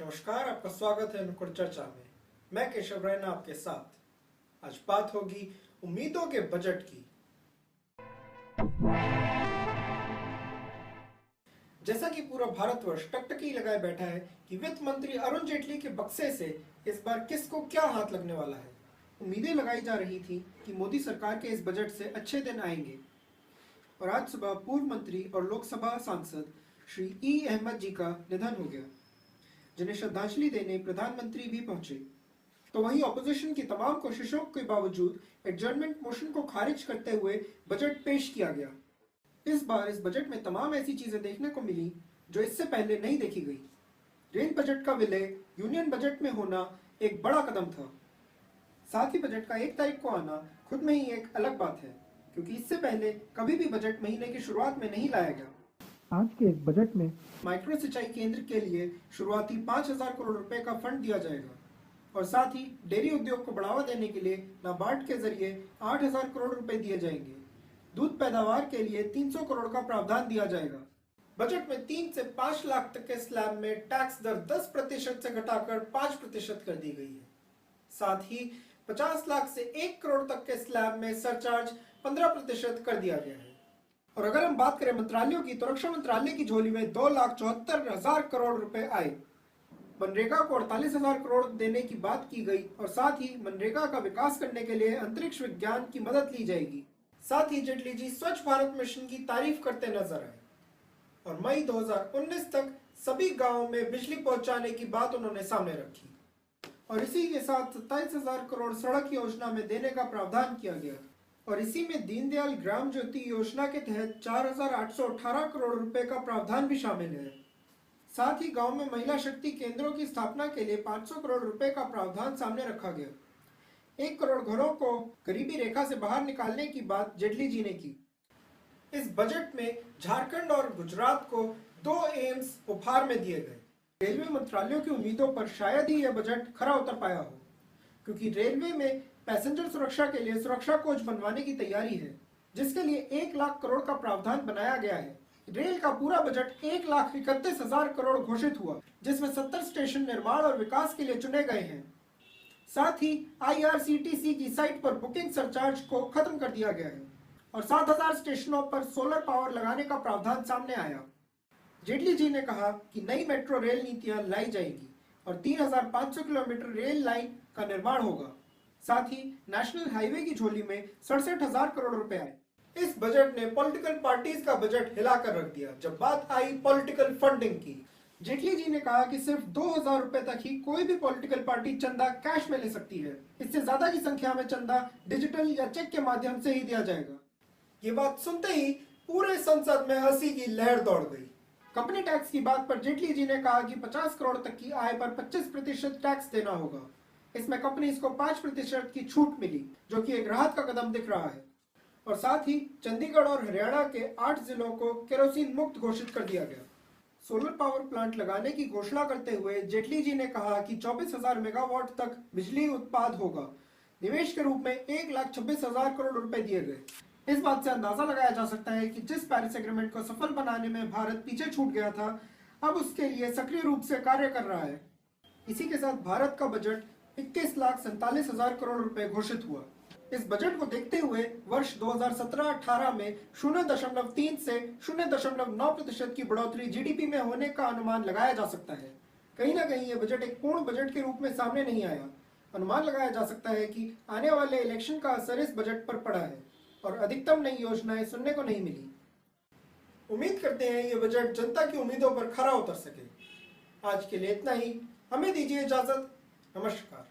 नमस्कार, आपका स्वागत है नुक्कड़ चर्चा में। मैं केशव रैना आपके साथ। आज बात होगी उम्मीदों के बजट की। जैसा कि पूरा भारतवर्ष टकटकी लगाए बैठा है कि वित्त मंत्री अरुण जेटली के बक्से से इस बार किसको क्या हाथ लगने वाला है। उम्मीदें लगाई जा रही थी कि मोदी सरकार के इस बजट से अच्छे दिन आएंगे, और आज सुबह पूर्व मंत्री और लोकसभा सांसद श्री ई अहमद जी का निधन हो गया, जिन्हें श्रद्धांजलि देने प्रधानमंत्री भी पहुंचे। तो वहीं ऑपोजिशन की तमाम कोशिशों के बावजूद एडजर्नमेंट मोशन को खारिज करते हुए बजट पेश किया गया। इस बार इस बजट में तमाम ऐसी चीजें देखने को मिली जो इससे पहले नहीं देखी गई। रेल बजट का विलय यूनियन बजट में होना एक बड़ा कदम था। साथ ही बजट का 1 तारीख को आना खुद में ही एक अलग बात है, क्योंकि इससे पहले कभी भी बजट महीने की शुरुआत में नहीं लाया गया। आज के एक बजट में माइक्रो सिंचाई केंद्र के लिए शुरुआती 5,000 करोड़ रुपए का फंड दिया जाएगा, और साथ ही डेयरी उद्योग को बढ़ावा देने के लिए नाबार्ड के जरिए 8,000 करोड़ रुपए दिए जाएंगे। दूध पैदावार के लिए 300 करोड़ का प्रावधान दिया जाएगा। बजट में 3 से 5 लाख तक के स्लैब में टैक्स दर 10% से घटाकर 5% कर दी गई है। साथ ही 50 लाख से 1 करोड़ तक के स्लैब में सरचार्ज 15% कर दिया गया है। और अगर हम बात करें मंत्रालयों की, तो रक्षा मंत्रालय की झोली में 2,74,000 करोड़ रुपए आए। मनरेगा को 48,000 करोड़ देने की बात की गई, और साथ ही मनरेगा का विकास करने के लिए अंतरिक्ष विज्ञान की मदद ली जाएगी। साथ ही जेटली जी स्वच्छ भारत मिशन की तारीफ करते नजर आए, और मई 2019 तक सभी गांवों में बिजली पहुंचाने की बात उन्होंने सामने रखी। और इसी के साथ 27,000 करोड़ सड़क योजना में देने का प्रावधान किया गया, और इसी में दीनदयाल ग्राम ज्योति योजना के तहत 4,818 करोड़ रुपए का प्रावधान भी शामिल है। साथ ही गांव में महिला शक्ति केंद्रों की स्थापना के लिए 500 करोड़ रुपए का प्रावधान सामने रखा गया। 1 करोड़ घरों को गरीबी रेखा से बाहर निकालने की बात जेटली जी ने की। इस बजट में झारखंड और गुजरात को 2 एम्स उपहार में दिए गए। रेलवे मंत्रालयों की उम्मीदों पर शायद ही यह बजट खरा उतर पाया हो, क्योंकि रेलवे में पैसेंजर सुरक्षा के लिए सुरक्षा कोच बनवाने की तैयारी है, जिसके लिए 1 लाख करोड़ का प्रावधान बनाया गया है। रेल का पूरा बजट 1,31,000 करोड़ घोषित हुआ, जिसमें 70 स्टेशन निर्माण और विकास के लिए चुने गए हैं। साथ ही IRCTC की साइट पर बुकिंग सरचार्ज को खत्म कर दिया गया है, और 7,000 स्टेशनों पर सोलर पावर लगाने का प्रावधान सामने आया। जेटली जी ने कहा कि नई मेट्रो रेल नीतियां लाई जाएगी, और 3,500 किलोमीटर रेल लाइन का निर्माण होगा। साथ ही नेशनल हाईवे की झोली में 67,000 करोड़ रुपए आए। इस बजट ने पॉलिटिकल पार्टीज का बजट हिलाकर रख दिया जब बात आई पॉलिटिकल फंडिंग की। जेटली जी ने कहा कि सिर्फ 2,000 रुपए तक ही कोई भी पॉलिटिकल पार्टी चंदा कैश में ले सकती है। इससे ज्यादा की संख्या में चंदा डिजिटल या चेक के माध्यम से ही दिया जाएगा। ये बात सुनते ही पूरे संसद में हंसी की लहर दौड़ गई। कंपनी टैक्स की बात पर जेटली जी ने कहा कि 50 करोड़ तक की आय पर 25% टैक्स देना होगा। इसमें कंपनीज को 5% की छूट मिली, जो कि एक राहत का कदम दिख रहा है। और साथ ही चंडीगढ़ और हरियाणा के 8 जिलों को केरोसिन मुक्त घोषित कर दिया गया। सोलर पावर प्लांट लगाने की घोषणा करते हुए जेटली जी ने कहा कि 24,000 मेगावाट तक बिजली उत्पाद होगा। निवेश के रूप में 1,26,000 करोड़ रुपए दिए गए। इस बात से अंदाजा लगाया जा सकता है कि जिस पेरिस एग्रीमेंट को सफल बनाने में भारत पीछे छूट गया था, अब उसके लिए सक्रिय रूप से कार्य कर रहा है। इसी के साथ भारत का बजट 21,47,000 करोड़ रुपए घोषित हुआ। इस बजट को देखते हुए वर्ष 2017-18 में 0.3 से 0.9% की बढ़ोतरी जीडीपी में होने का अनुमान लगाया जा सकता है। कहीं ना कहीं यह बजट एक पूर्ण बजट के रूप में सामने नहीं आया। अनुमान लगाया जा सकता है कि आने वाले इलेक्शन का असर इस बजट पर पड़ा है, और अधिकतम नई योजनाएं सुनने को नहीं मिली। उम्मीद करते हैं ये बजट जनता की उम्मीदों पर खरा उतर सके। आज के लिए इतना ही। हमें दीजिए इजाजत। नमस्कार।